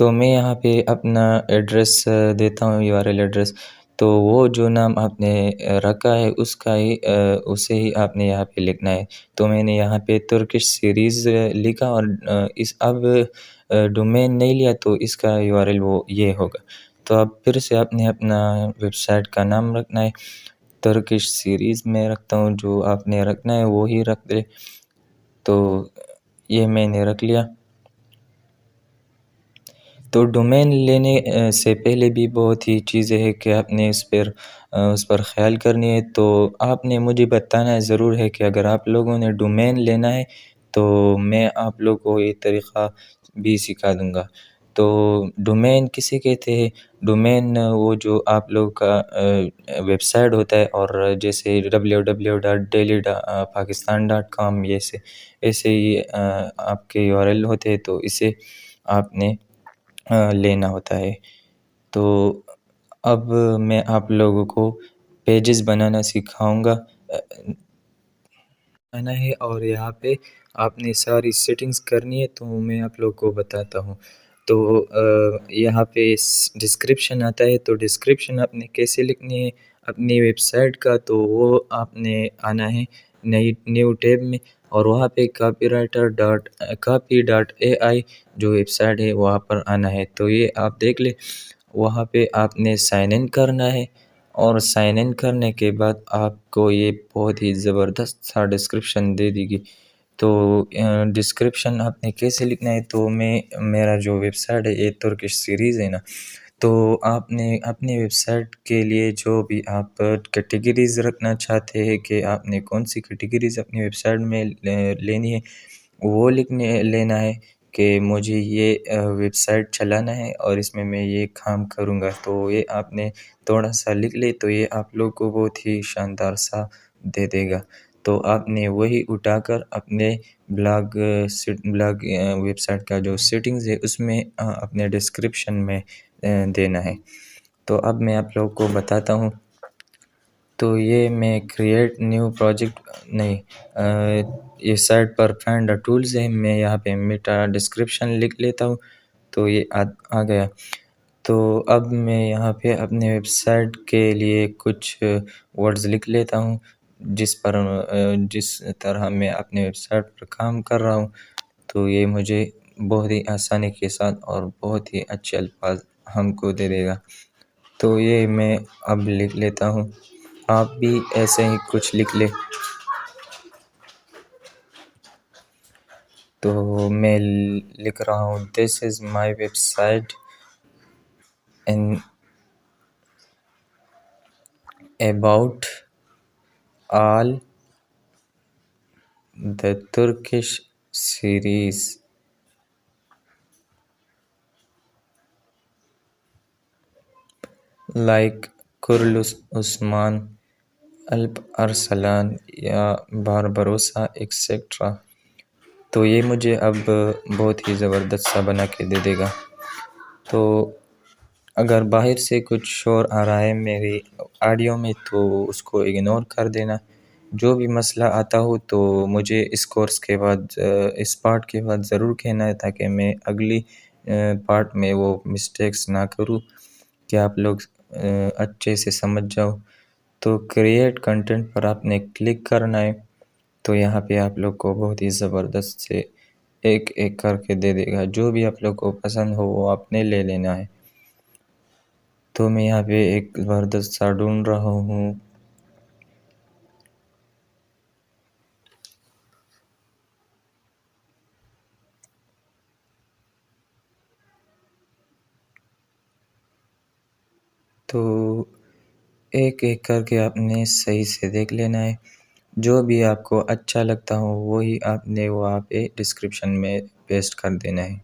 تو میں یہاں پہ اپنا ایڈریس دیتا ہوں، یو آر ایل ایڈریس، تو وہ جو نام آپ نے رکھا ہے اس کا ہی اسے ہی آپ نے یہاں پہ لکھنا ہے۔ تو میں نے یہاں پہ ترکش سیریز لکھا، اور اس اب ڈومین نہیں لیا تو اس کا یو آر ایل وہ یہ ہوگا۔ تو اب پھر سے آپ نے اپنا ویب سائٹ کا نام رکھنا ہے، ترکش سیریز میں رکھتا ہوں، جو آپ نے رکھنا ہے وہی رکھ دے۔ تو یہ میں نے رکھ لیا۔ تو ڈومین لینے سے پہلے بھی بہت ہی چیزیں ہیں کہ آپ نے اس پر خیال کرنی ہے۔ تو آپ نے مجھے بتانا ضرور ہے کہ اگر آپ لوگوں نے ڈومین لینا ہے تو میں آپ لوگوں کو یہ طریقہ بھی سکھا دوں گا۔ تو ڈومین کسے کہتے ہیں؟ ڈومین وہ جو آپ لوگ کا ویب سائٹ ہوتا ہے، اور جیسے www.daily.pakistan.com ایسے ہی آپ کے یو آر ایل ہوتے ہیں، تو اسے آپ نے لینا ہوتا ہے۔ تو اب میں آپ لوگوں کو پیجز بنانا سکھاؤں گا ہے، اور یہاں پہ آپ نے ساری سیٹنگز کرنی ہے، تو میں آپ لوگوں کو بتاتا ہوں۔ تو یہاں پہ ڈسکرپشن آتا ہے، تو ڈسکرپشن آپ نے کیسے لکھنی ہے اپنی ویب سائٹ کا، تو وہ آپ نے آنا ہے نیو ٹیب میں، اور وہاں پہ copy.ai جو ویب سائٹ ہے وہاں پر آنا ہے۔ تو یہ آپ دیکھ لیں، وہاں پہ آپ نے سائن ان کرنا ہے، اور سائن ان کرنے کے بعد آپ کو یہ بہت ہی زبردست سا ڈسکرپشن دے دی گی۔ تو ڈسکرپشن آپ نے کیسے لکھنا ہے؟ تو میرا جو ویب سائٹ ہے یہ ترکش سیریز ہے نا، تو آپ نے اپنی ویب سائٹ کے لیے جو بھی آپ کیٹیگریز رکھنا چاہتے ہیں کہ آپ نے کون سی کیٹیگریز اپنی ویب سائٹ میں لینی ہے، وہ لینا ہے کہ مجھے یہ ویب سائٹ چلانا ہے اور اس میں یہ کام کروں گا۔ تو یہ آپ نے تھوڑا سا لکھ لے تو یہ آپ لوگ کو بہت ہی شاندار سا دے دے گا۔ تو آپ نے وہی اٹھا کر اپنے بلاگ ویب سائٹ کا جو سیٹنگز ہے اس میں اپنے ڈسکرپشن میں دینا ہے۔ تو اب میں آپ لوگوں کو بتاتا ہوں۔ تو یہ میں کریٹ نیو پروجیکٹ نہیں، یہ سائٹ پر فائنڈ ٹولز ہے، میں یہاں پہ میٹا ڈسکرپشن لکھ لیتا ہوں، تو یہ آ گیا۔ تو اب میں یہاں پہ اپنے ویب سائٹ کے لیے کچھ ورڈز لکھ لیتا ہوں، جس طرح میں اپنے ویب سائٹ پر کام کر رہا ہوں، تو یہ مجھے بہت ہی آسانی کے ساتھ اور بہت ہی اچھے الفاظ ہم کو دے دے گا۔ تو یہ میں اب لکھ لیتا ہوں، آپ بھی ایسے ہی کچھ لکھ لیں۔ تو میں لکھ رہا ہوں this is my website in about all the Turkish series like Kurulus Osman, Alp Arslan یا باربروسا ایکسیٹرا۔ تو یہ مجھے اب بہت ہی زبردست سا بنا کے دے دے گا۔ تو اگر باہر سے کچھ شور آ رہا ہے میری آڈیو میں تو اس کو اگنور کر دینا۔ جو بھی مسئلہ آتا ہو تو مجھے اس کورس کے بعد اس پارٹ کے بعد ضرور کہنا ہے، تاکہ میں اگلی پارٹ میں وہ مسٹیکس نہ کروں کہ آپ لوگ اچھے سے سمجھ جاؤ۔ تو کریٹ کنٹینٹ پر آپ نے کلک کرنا ہے، تو یہاں پہ آپ لوگ کو بہت ہی زبردست سے ایک ایک کر کے دے دے گا، جو بھی آپ لوگ کو پسند ہو وہ آپ نے لے لینا ہے۔ تو میں یہاں پہ ایک زبردست سا ڈھونڈ رہا ہوں۔ تو ایک ایک کر کے آپ نے صحیح سے دیکھ لینا ہے، جو بھی آپ کو اچھا لگتا ہو وہی آپ نے وہاں پہ ڈسکرپشن میں پیسٹ کر دینا ہے۔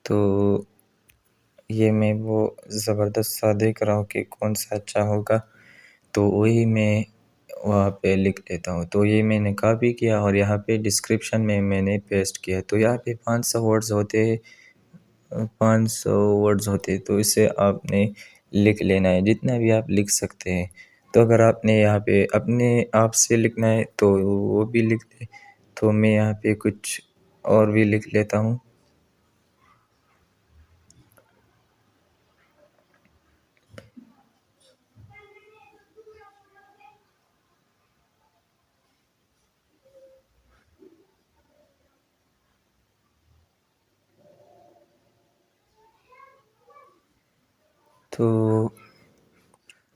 تو یہ میں وہ زبردست سا دیکھ رہا ہوں کہ کون سا اچھا ہوگا، تو وہی میں وہاں پہ لکھ لیتا ہوں۔ تو یہ میں نے کاپی کیا اور یہاں پہ ڈسکرپشن میں نے پیسٹ کیا۔ تو یہاں پہ 500 ورڈز ہوتے ہیں، 500 ورڈز ہوتے، تو اسے آپ نے لکھ لینا ہے، جتنا بھی آپ لکھ سکتے ہیں۔ تو اگر آپ نے یہاں پہ اپنے آپ سے لکھنا ہے تو وہ بھی لکھ لیں، تو میں یہاں پہ کچھ اور بھی لکھ لیتا ہوں۔ تو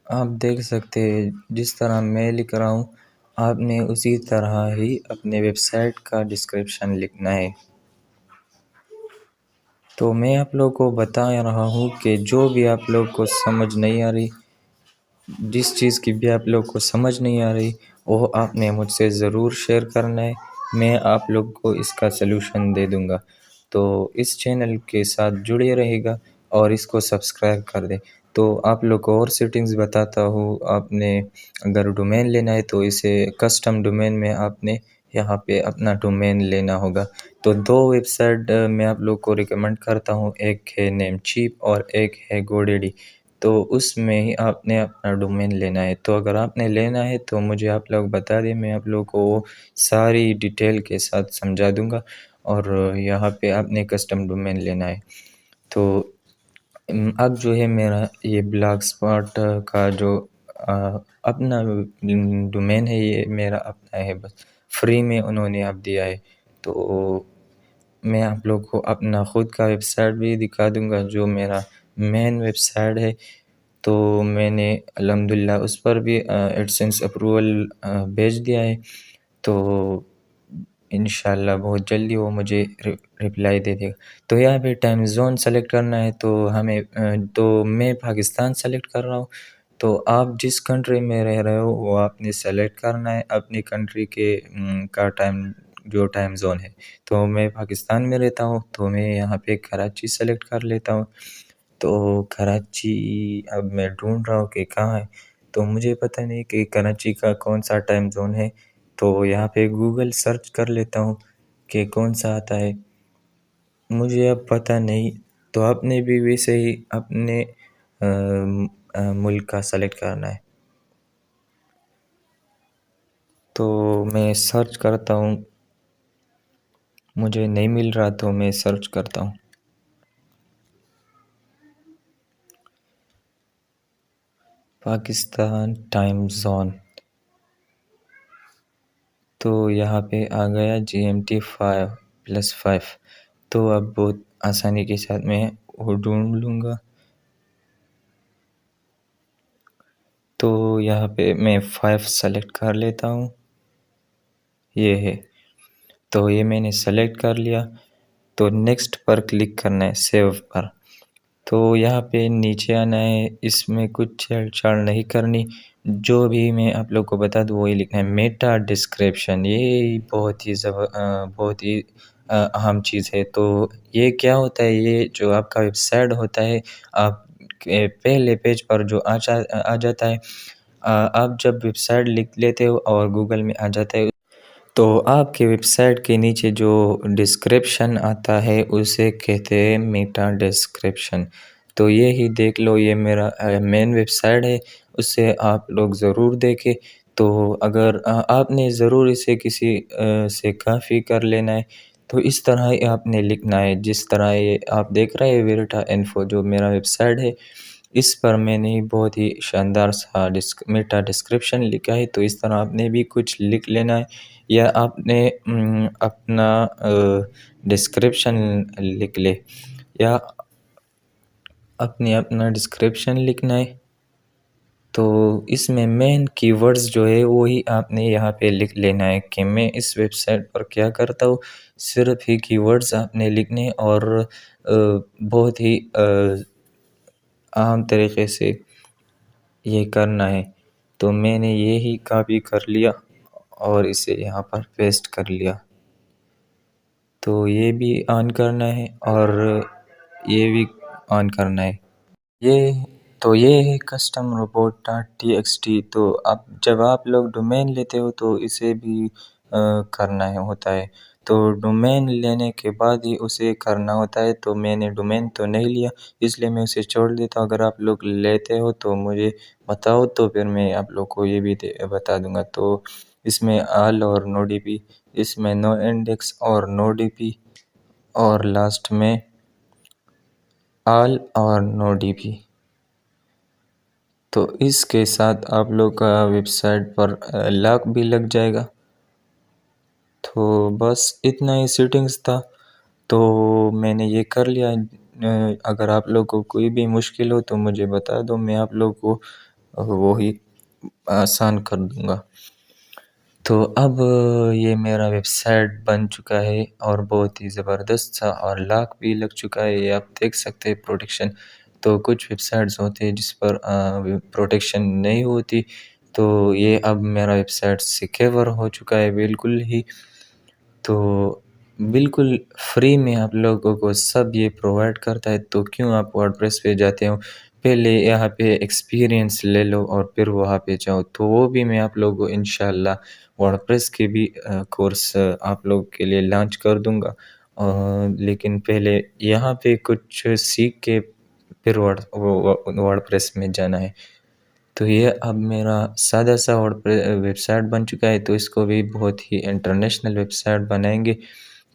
آپ دیکھ سکتے ہیں جس طرح میں لکھ رہا ہوں، آپ نے اسی طرح ہی اپنے ویب سائٹ کا ڈسکرپشن لکھنا ہے۔ تو میں آپ لوگ کو بتا رہا ہوں کہ جو بھی آپ لوگ کو سمجھ نہیں آ رہی، جس چیز کی بھی آپ لوگ کو سمجھ نہیں آ رہی، وہ آپ نے مجھ سے ضرور شیئر کرنا ہے، میں آپ لوگ کو اس کا سلوشن دے دوں گا۔ تو اس چینل کے ساتھ جڑے رہے گا اور اس کو سبسکرائب کر دیں۔ تو آپ لوگ کو اور سیٹنگز بتاتا ہوں، آپ نے اگر ڈومین لینا ہے تو اسے کسٹم ڈومین میں آپ نے یہاں پہ اپنا ڈومین لینا ہوگا۔ تو دو ویب سائٹ میں آپ لوگ کو ریکمنڈ کرتا ہوں، ایک ہے نیم چیپ اور ایک ہے گوڈیڈی۔ تو اس میں ہی آپ نے اپنا ڈومین لینا ہے۔ تو اگر آپ نے لینا ہے تو مجھے آپ لوگ بتا دیں، میں آپ لوگ کو وہ ساری ڈیٹیل کے ساتھ سمجھا دوں گا، اور یہاں پہ آپ نے کسٹم ڈومین لینا ہے۔ تو اب جو ہے میرا یہ بلاگ اسپاٹ کا جو اپنا ڈومین ہے، یہ میرا اپنا ہے، بس فری میں انہوں نے اب دیا ہے۔ تو میں آپ لوگ کو اپنا خود کا ویب سائٹ بھی دکھا دوں گا، جو میرا مین ویب سائٹ ہے۔ تو میں نے الحمدللہ اس پر بھی ایڈسنس اپروول بھیج دیا ہے، تو انشاءاللہ بہت جلدی وہ مجھے رپلائی دے دے گا۔ تو یہاں پہ ٹائم زون سلیکٹ کرنا ہے، تو ہمیں تو میں پاکستان سلیکٹ کر رہا ہوں۔ تو آپ جس کنٹری میں رہ رہے ہو وہ آپ نے سلیکٹ کرنا ہے اپنی کنٹری کے کا جو ٹائم زون ہے۔ تو میں پاکستان میں رہتا ہوں، تو میں یہاں پہ کراچی سلیکٹ کر لیتا ہوں۔ تو کراچی اب میں ڈھونڈ رہا ہوں کہ کہاں ہے، تو مجھے پتہ نہیں کہ کراچی کا کون سا ٹائم زون ہے۔ تو یہاں پہ گوگل سرچ کر لیتا ہوں کہ کون سا آتا ہے، مجھے اب پتہ نہیں۔ تو آپ نے بھی ویسے ہی اپنے ملک کا سلیکٹ کرنا ہے۔ تو میں سرچ کرتا ہوں، مجھے نہیں مل رہا تو میں سرچ کرتا ہوں پاکستان ٹائم زون۔ تو یہاں پہ آ گیا GMT 5+5۔ تو اب بہت آسانی کے ساتھ میں وہ ڈھونڈ لوں گا۔ تو یہاں پہ میں 5 سلیکٹ کر لیتا ہوں، یہ ہے۔ تو یہ میں نے سلیکٹ کر لیا، تو نیکسٹ پر کلک کرنا ہے، سیو پر۔ تو یہاں پہ نیچے آنا ہے، اس میں کچھ چھیڑ چھاڑ نہیں کرنی، جو بھی میں آپ لوگ کو بتا دوں وہی لکھنا ہے۔ میٹا ڈسکرپشن، یہ بہت ہی اہم چیز ہے۔ تو یہ کیا ہوتا ہے، یہ جو آپ کا ویب سائٹ ہوتا ہے، آپ کے پہلے پیج پر جو آ جاتا ہے، آپ جب ویب سائٹ لکھ لیتے ہو اور گوگل میں آ جاتا ہے، تو آپ کے ویب سائٹ کے نیچے جو ڈسکرپشن آتا ہے اسے کہتے ہیں میٹا ڈسکرپشن۔ تو یہ ہی دیکھ لو، یہ میرا مین ویب سائٹ ہے، اسے آپ لوگ ضرور دیکھیں۔ تو اگر آپ نے ضرور اسے کسی سے کاپی کر لینا ہے، تو اس طرح ہی آپ نے لکھنا ہے، جس طرح یہ آپ دیکھ رہے ہیں ویرٹا انفو جو میرا ویب سائٹ ہے، اس پر میں نے بہت ہی شاندار سا میٹا ڈسکرپشن لکھا ہے۔ تو اس طرح آپ نے بھی کچھ لکھ لینا ہے، یا آپ نے اپنا ڈسکرپشن لکھ لے، یا اپنا ڈسکرپشن لکھنا ہے۔ تو اس میں مین کی ورڈز جو ہے وہی آپ نے یہاں پہ لکھ لینا ہے، کہ میں اس ویب سائٹ پر کیا کرتا ہوں، صرف ہی کی ورڈز آپ نے لکھنے، اور بہت ہی عام طریقے سے یہ کرنا ہے۔ تو میں نے یہی کاپی کر لیا اور اسے یہاں پر پیسٹ کر لیا۔ تو یہ بھی آن کرنا ہے اور یہ بھی آن کرنا ہے۔ یہ ہے کسٹم روبوٹ ڈاٹ TXT۔ تو اب جب آپ لوگ ڈومین لیتے ہو تو اسے بھی کرنا ہوتا ہے، تو ڈومین لینے کے بعد ہی اسے کرنا ہوتا ہے۔ تو میں نے ڈومین تو نہیں لیا، اس لیے میں اسے چھوڑ دیتا ہوں۔ اگر آپ لوگ لیتے ہو تو مجھے بتاؤ، تو پھر میں آپ لوگ کو یہ بھی بتا دوں گا۔ تو اس میں آل اور نو DB اس میں نو انڈیکس اور نو ڈی پی، اور لاسٹ میں آل اور نو ڈی پی۔ تو اس کے ساتھ آپ لوگ کا ویب سائٹ پر لاک بھی لگ جائے گا۔ تو بس اتنا ہی سیٹنگز تھا، تو میں نے یہ کر لیا۔ اگر آپ لوگ کو کوئی بھی مشکل ہو تو مجھے بتا دو، میں آپ لوگ کو وہی آسان کر دوں گا۔ تو اب یہ میرا ویب سائٹ بن چکا ہے اور بہت ہی زبردست تھا، اور لاک بھی لگ چکا ہے، یہ آپ دیکھ سکتے ہیں پروٹیکشن۔ تو کچھ ویب سائٹس ہوتے ہیں جس پر پروٹیکشن نہیں ہوتی، تو یہ اب میرا ویب سائٹ سیکیور ہو چکا ہے بالکل ہی۔ تو بالکل فری میں آپ لوگوں کو سب یہ پرووائڈ کرتا ہے، تو کیوں آپ ورڈپریس پہ جاتے ہو؟ پہلے یہاں پہ ایکسپیرینس لے لو اور پھر وہاں پہ جاؤ۔ تو وہ بھی میں آپ لوگوں کو انشاءاللہ ورڈپریس کے بھی کورس آپ لوگ کے لیے لانچ کر دوں گا، لیکن پہلے یہاں پہ کچھ سیکھ کے پھر ورڈپریس میں جانا ہے۔ تو یہ اب میرا سادہ سا ویب سائٹ بن چکا ہے، تو اس کو بھی بہت ہی انٹرنیشنل ویب سائٹ بنائیں گے۔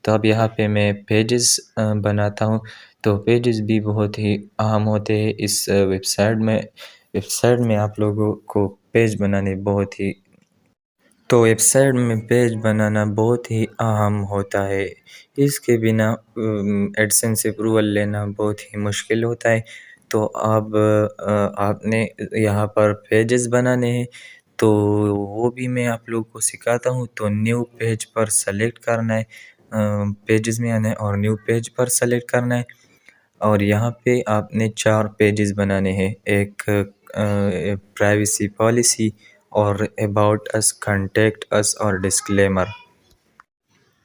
تو اب یہاں پہ میں پیجز بناتا ہوں، تو پیجز بھی بہت ہی اہم ہوتے ہیں اس ویب سائٹ میں۔ ویب سائٹ میں آپ لوگوں کو پیج بنانے تو ویب سائٹ میں پیج بنانا بہت ہی اہم ہوتا ہے۔ اس کے بنا ایڈسنس اپروول لینا بہت ہی مشکل ہوتا ہے۔ تو اب آپ نے یہاں پر پیجز بنانے ہیں، تو وہ بھی میں آپ لوگوں کو سکھاتا ہوں۔ تو نیو پیج پر سلیکٹ کرنا ہے، پیجز میں آنا ہے اور نیو پیج پر سلیکٹ کرنا ہے، اور یہاں پہ آپ نے 4 پیجز بنانے ہیں، ایک پرائیویسی پالیسی اور اباؤٹ اس، کنٹیکٹ اس اور ڈسکلیمر۔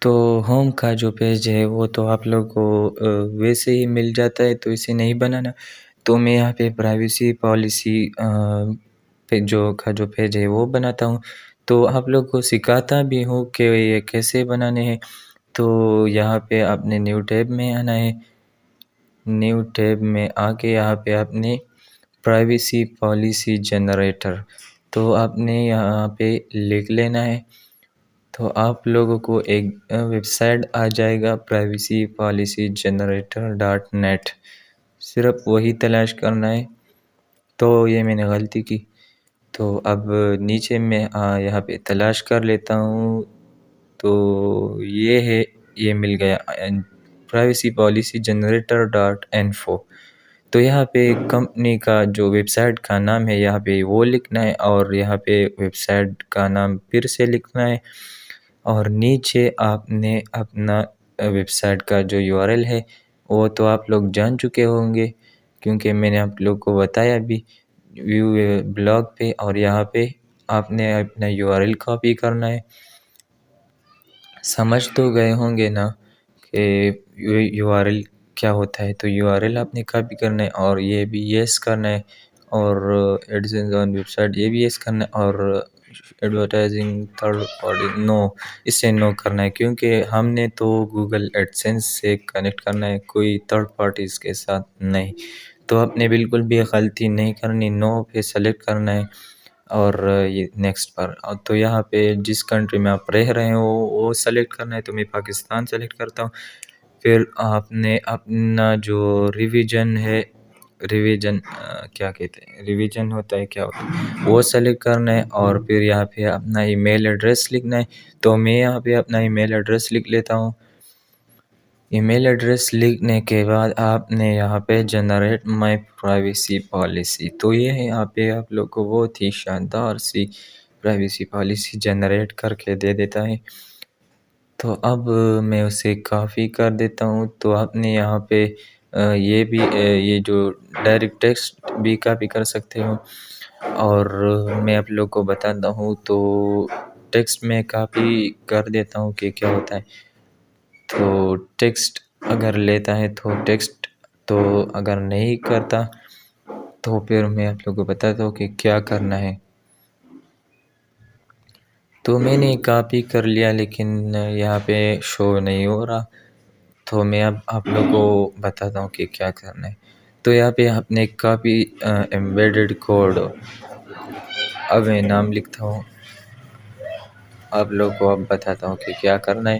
تو ہوم کا جو پیج ہے وہ تو آپ لوگ کو ویسے ہی مل جاتا ہے، تو اسے نہیں بنانا۔ تو میں یہاں پہ پرائیویسی پالیسی جو پیج ہے وہ بناتا ہوں، تو آپ لوگ کو سکھاتا بھی ہوں کہ یہ کیسے بنانے ہیں۔ تو یہاں پہ آپ نے نیو ٹیب میں آنا ہے، نیو ٹیب میں آ کے یہاں پہ آپ نے پرائیویسی پالیسی جنریٹر، تو آپ نے یہاں پہ لکھ لینا ہے۔ تو آپ لوگوں کو ایک ویب سائٹ آ جائے گا، پرائیویسی پالیسی جنریٹر.net، صرف وہی تلاش کرنا ہے۔ تو یہ میں نے غلطی کی، تو اب نیچے میں یہاں پہ تلاش کر لیتا ہوں، تو یہ ہے، یہ مل گیا، پرائیویسی پالیسی جنریٹر.info۔ تو یہاں پہ کمپنی کا جو ویب سائٹ کا نام ہے یہاں پہ وہ لکھنا ہے، اور یہاں پہ ویب سائٹ کا نام پھر سے لکھنا ہے، اور نیچے آپ نے اپنا ویب سائٹ کا جو URL ہے وہ تو آپ لوگ جان چکے ہوں گے، کیونکہ میں نے آپ لوگ کو بتایا بھی ویو بلاگ پہ، اور یہاں پہ آپ نے اپنا URL کاپی کرنا ہے۔ سمجھ تو گئے ہوں گے نا کہ URL کیا ہوتا ہے؟ تو URL آپ نے کاپی کرنا ہے، اور یہ بھی یس کرنا ہے، اور ایڈسنس آن ویب سائٹ یہ بھی یس کرنا ہے، اور ایڈورٹائزنگ تھرڈ پارٹی نو، اس سے نو کرنا ہے، کیونکہ ہم نے تو گوگل ایڈسنس سے کنیکٹ کرنا ہے، کوئی تھرڈ پارٹیز کے ساتھ نہیں۔ تو آپ نے بالکل بھی غلطی نہیں کرنی، نو پہ سلیکٹ کرنا ہے، اور یہ نیکسٹ پر۔ تو یہاں پہ جس کنٹری میں آپ رہ رہے ہو وہ سلیکٹ کرنا ہے، تو میں پاکستان سلیکٹ کرتا ہوں۔ پھر آپ نے اپنا جو ریویژن ہے، کیا کہتے ہیں، ریویژن ہوتا ہے کیا ہوتا ہے، وہ سلیکٹ کرنا ہے، اور پھر یہاں پہ اپنا ای میل ایڈریس لکھنا ہے۔ تو میں یہاں پہ اپنا ای میل ایڈریس لکھ لیتا ہوں۔ ای میل ایڈریس لکھنے کے بعد آپ نے یہاں پہ جنریٹ مائی پرائیویسی پالیسی، تو یہ ہے یہاں پہ آپ لوگ کو بہت ہی شاندار سی پرائیویسی پالیسی جنریٹ کر کے دے دیتا ہے۔ تو اب میں اسے کاپی کر دیتا ہوں، تو آپ نے یہاں پہ یہ بھی یہ جو ڈائریکٹ ٹیکسٹ بھی کاپی کر سکتے ہو، اور میں آپ لوگ کو بتاتا ہوں، تو ٹیکسٹ میں کاپی کر دیتا ہوں کہ کیا ہوتا ہے۔ تو ٹیکسٹ اگر لیتا ہے تو ٹیکسٹ، تو اگر نہیں کرتا تو پھر میں آپ لوگ کو بتاتا ہوں کہ کیا کرنا ہے۔ تو میں نے کاپی کر لیا، لیکن یہاں پہ شو نہیں ہو رہا، تو میں اب آپ لوگ کو بتاتا ہوں کہ کیا کرنا ہے۔ تو یہاں پہ آپ نے کاپی ایمبیڈڈ کوڈ، اب میں نام لکھتا ہوں آپ لوگ کو اب بتاتا ہوں کہ کیا کرنا ہے۔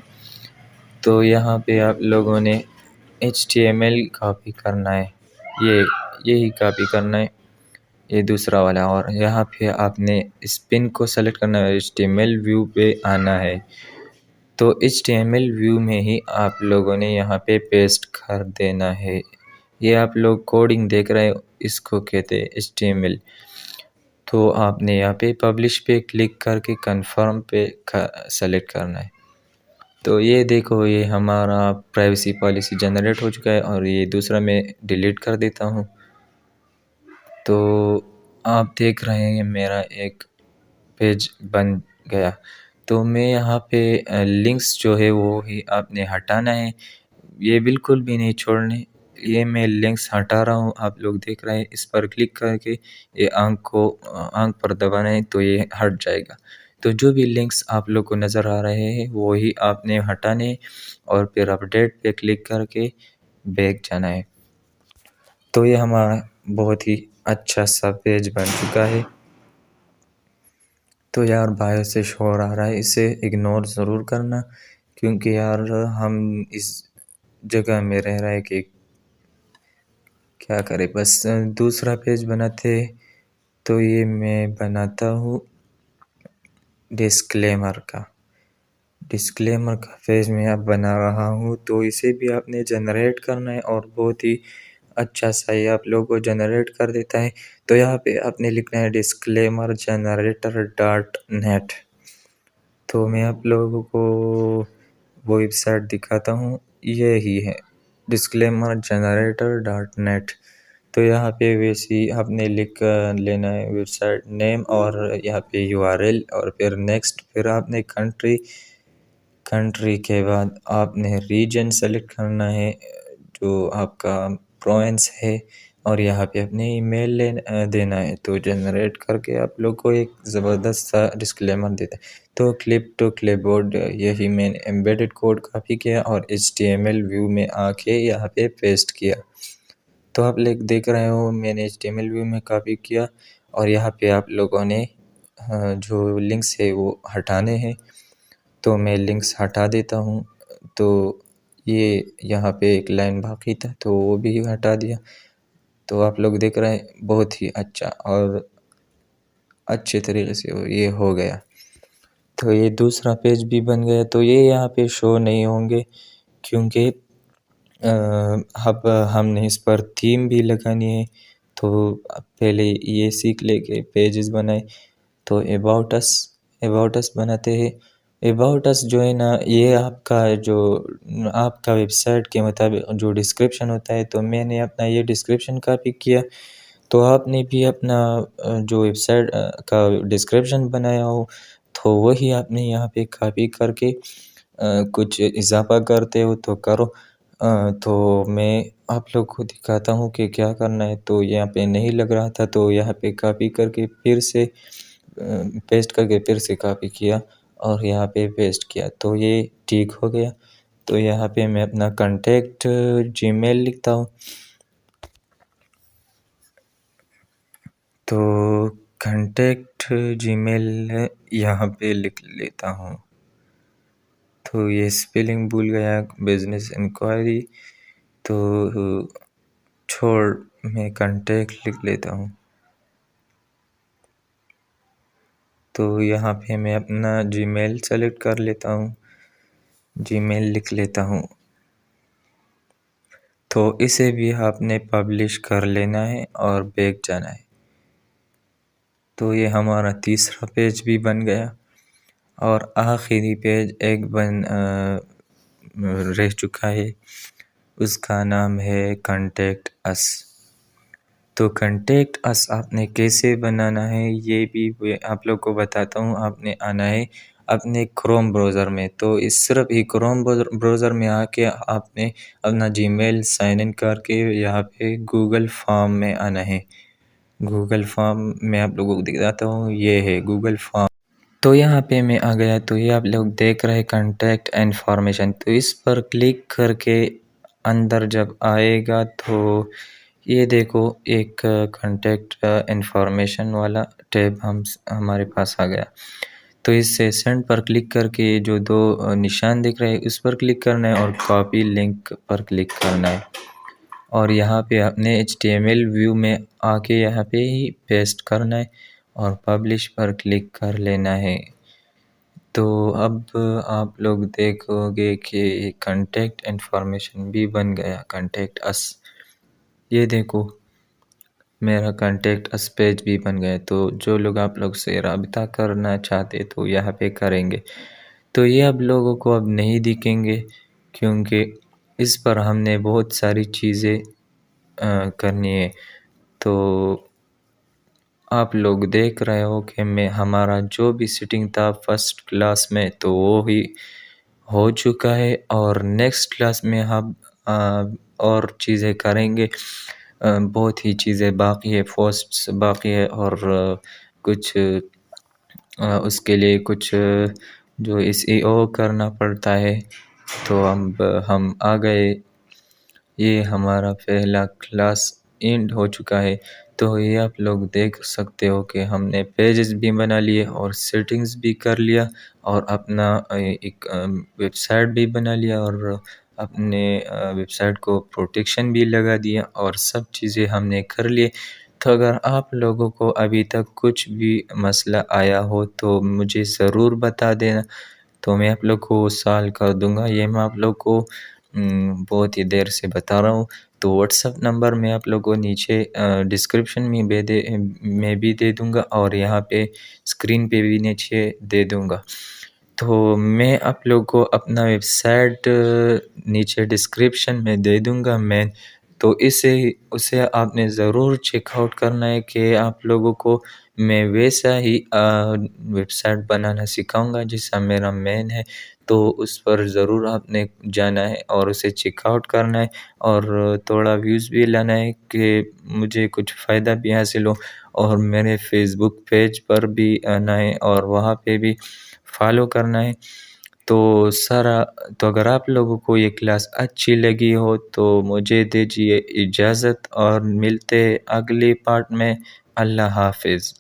تو یہاں پہ آپ لوگوں نے HTML کاپی کرنا ہے، یہی کاپی کرنا ہے، یہ دوسرا والا، اور یہاں پہ آپ نے اس پن کو سلیکٹ کرنا ہے، HTML ویو پہ آنا ہے۔ تو HTML ویو میں ہی آپ لوگوں نے یہاں پہ پیسٹ کر دینا ہے۔ یہ آپ لوگ کوڈنگ دیکھ رہے ہو، اس کو کہتے ہیں HTML۔ تو آپ نے یہاں پہ پبلش پہ کلک کر کے کنفرم پہ سلیکٹ کرنا ہے۔ تو یہ دیکھو، یہ ہمارا پرائیویسی پالیسی جنریٹ ہو چکا ہے، اور یہ دوسرا میں ڈیلیٹ کر دیتا ہوں۔ تو آپ دیکھ رہے ہیں میرا ایک پیج بن گیا۔ تو میں یہاں پہ لنکس جو ہے وہ ہی آپ نے ہٹانا ہے، یہ بالکل بھی نہیں چھوڑنے۔ یہ میں لنکس ہٹا رہا ہوں، آپ لوگ دیکھ رہے ہیں، اس پر کلک کر کے یہ آنکھ پر دبانا ہے تو یہ ہٹ جائے گا۔ تو جو بھی لنکس آپ لوگ کو نظر آ رہے ہیں وہی آپ نے ہٹانے، اور پھر اپڈیٹ پہ کلک کر کے بیک جانا ہے۔ تو یہ ہمارا بہت ہی اچھا سا پیج بن چکا ہے۔ تو یار باہر سے شور آ رہا ہے، اسے اگنور ضرور کرنا، کیونکہ یار ہم اس جگہ میں رہ رہے کہ کیا کرے۔ بس دوسرا پیج بناتے، تو یہ میں بناتا ہوں ڈسکلیمر کا پیج میں اب بنا رہا ہوں۔ تو اسے بھی آپ نے جنریٹ کرنا ہے، اور بہت ہی اچھا سا یہ آپ لوگوں کو جنریٹ کر دیتا ہے۔ تو یہاں پہ آپ نے لکھنا ہے ڈسکلیمر جنریٹر ڈاٹ نیٹ۔ تو میں آپ لوگوں کو وہ ویب سائٹ دکھاتا ہوں، یہی ہے ڈسکلیمر جنریٹر ڈاٹ نیٹ۔ تو یہاں پہ ویسے ہی آپ نے لکھ لینا ہے ویب سائٹ نیم، اور یہاں پہ URL، اور پھر نیکسٹ، پھر آپ نے کنٹری کے بعد آپ نے ریجن سلیکٹ کرنا ہے جو آپ کا پروونس ہے، اور یہاں پہ اپنے ای میل دینا ہے۔ تو جنریٹ کر کے آپ لوگ کو ایک زبردست سا ڈسکلیمر دیتا ہے۔ تو کلپ ٹو کلپ بورڈ، یہی میں نے ایمبیڈڈ کوڈ کاپی کیا اور HTML ویو میں آ کے یہاں پہ پیسٹ کیا۔ تو آپ لوگ دیکھ رہے ہو میں نے HTML ویو میں کاپی کیا، اور یہاں پہ آپ لوگوں نے جو لنکس ہے وہ ہٹانے ہیں۔ تو میں لنکس ہٹا دیتا ہوں۔ تو یہ یہاں پہ ایک لائن باقی تھا تو وہ بھی ہٹا دیا۔ تو آپ لوگ دیکھ رہے ہیں بہت ہی اچھا اور اچھے طریقے سے یہ ہو گیا۔ تو یہ دوسرا پیج بھی بن گیا۔ تو یہ یہاں پہ شو نہیں ہوں گے، کیونکہ اب ہم نے اس پر تھیم بھی لگانی ہے۔ تو پہلے یہ سیکھ لے کے پیجز بنائے۔ تو about us بناتے ہیں۔ about us جو ہے نا، یہ آپ کا ویب سائٹ کے مطابق جو ڈسکرپشن ہوتا ہے، تو میں نے اپنا یہ ڈسکرپشن کاپی کیا۔ تو آپ نے بھی اپنا جو ویب سائٹ کا ڈسکرپشن بنایا ہو تو وہی آپ نے یہاں پہ کاپی کر کے کچھ اضافہ کرتے ہو تو کرو۔ تو میں آپ لوگ کو دکھاتا ہوں کہ کیا کرنا ہے۔ تو یہاں پہ نہیں لگ رہا تھا تو یہاں پہ کاپی کر کے پھر سے پیسٹ کر کے پھر سے کاپی کیا اور یہاں پہ پیسٹ کیا، تو یہ ٹھیک ہو گیا۔ تو یہاں پہ میں اپنا کانٹیکٹ Gmail لکھتا ہوں۔ تو کانٹیکٹ Gmail یہاں پہ لکھ لیتا ہوں۔ تو یہ سپیلنگ بھول گیا، بزنس انکوائری، تو چھوڑ، میں کانٹیکٹ لکھ لیتا ہوں۔ تو یہاں پہ میں اپنا Gmail سلیکٹ کر لیتا ہوں، Gmail لکھ لیتا ہوں۔ تو اسے بھی آپ نے پبلش کر لینا ہے اور بیک جانا ہے۔ تو یہ ہمارا تیسرا پیج بھی بن گیا، اور آخری پیج ایک رہ چکا ہے، اس کا نام ہے کانٹیکٹ اس۔ تو کانٹیکٹ اس آپ نے کیسے بنانا ہے یہ بھی آپ لوگ کو بتاتا ہوں۔ آپ نے آنا ہے اپنے کروم براؤزر میں۔ تو اس صرف ہی کروم براؤزر میں آ کے آپ نے اپنا Gmail سائن ان کر کے یہاں پہ گوگل فارم میں آنا ہے۔ گوگل فارم میں آپ لوگوں کو دکھاتا ہوں، یہ ہے گوگل فارم۔ تو یہاں پہ میں آ گیا۔ تو یہ آپ لوگ دیکھ رہے کانٹیکٹ انفارمیشن، تو اس پر کلک کر کے اندر جب آئے گا تو یہ دیکھو ایک کانٹیکٹ انفارمیشن والا ٹیب ہمارے پاس آ گیا۔ تو اس سے سینڈ پر کلک کر کے جو دو نشان دکھ رہے ہیں اس پر کلک کرنا ہے اور کاپی لنک پر کلک کرنا ہے، اور یہاں پہ اپنے HTML ویو میں آ کے یہاں پہ ہی پیسٹ کرنا ہے اور پبلش پر کلک کر لینا ہے۔ تو اب آپ لوگ دیکھو گے کہ کنٹیکٹ انفارمیشن بھی بن گیا، کنٹیکٹ اس، یہ دیکھو میرا کنٹیکٹ اس پیج بھی بن گیا۔ تو جو لوگ آپ لوگ سے رابطہ کرنا چاہتے تو یہاں پہ کریں گے، تو یہ اب لوگوں کو اب نہیں دکھیں گے کیونکہ اس پر ہم نے بہت ساری چیزیں کرنی ہے۔ تو آپ لوگ دیکھ رہے ہو کہ ہمارا جو بھی سیٹنگ تھا فرسٹ کلاس میں تو وہ ہی ہو چکا ہے، اور نیکسٹ کلاس میں ہم اور چیزیں کریں گے، بہت ہی چیزیں باقی ہے، پوسٹس باقی ہے، اور کچھ اس کے لیے کچھ جو SEO کرنا پڑتا ہے۔ تو اب ہم آ گئے، یہ ہمارا پہلا کلاس اینڈ ہو چکا ہے۔ تو یہ آپ لوگ دیکھ سکتے ہو کہ ہم نے پیجز بھی بنا لیے اور سیٹنگز بھی کر لیا اور اپنا ایک ویب سائٹ بھی بنا لیا اور اپنے ویب سائٹ کو پروٹیکشن بھی لگا دیا، اور سب چیزیں ہم نے کر لیے۔ تو اگر آپ لوگوں کو ابھی تک کچھ بھی مسئلہ آیا ہو تو مجھے ضرور بتا دینا، تو میں آپ لوگ کو سالو کر دوں گا۔ یہ میں آپ لوگ کو بہت ہی دیر سے بتا رہا ہوں۔ تو واٹس ایپ نمبر میں آپ لوگوں کو نیچے ڈسکرپشن میں بھی دے دوں گا، اور یہاں پہ اسکرین پہ بھی نیچے دے دوں گا۔ تو میں آپ لوگ کو اپنا ویب سائٹ نیچے ڈسکرپشن میں دے دوں گا تو اسے آپ نے ضرور چیک آؤٹ کرنا ہے کہ آپ لوگوں کو میں ویسا ہی ویب سائٹ بنانا سکھاؤں گا جیسا میرا مین ہے۔ تو اس پر ضرور آپ نے جانا ہے اور اسے چیک آؤٹ کرنا ہے، اور تھوڑا ویوز بھی لانا ہے کہ مجھے کچھ فائدہ بھی حاصل ہو، اور میرے فیس بک پیج پر بھی آنا ہے اور وہاں پہ بھی فالو کرنا ہے۔ تو اگر آپ لوگوں کو یہ کلاس اچھی لگی ہو تو مجھے دیجیے اجازت، اور ملتے اگلی پارٹ میں۔ اللہ حافظ۔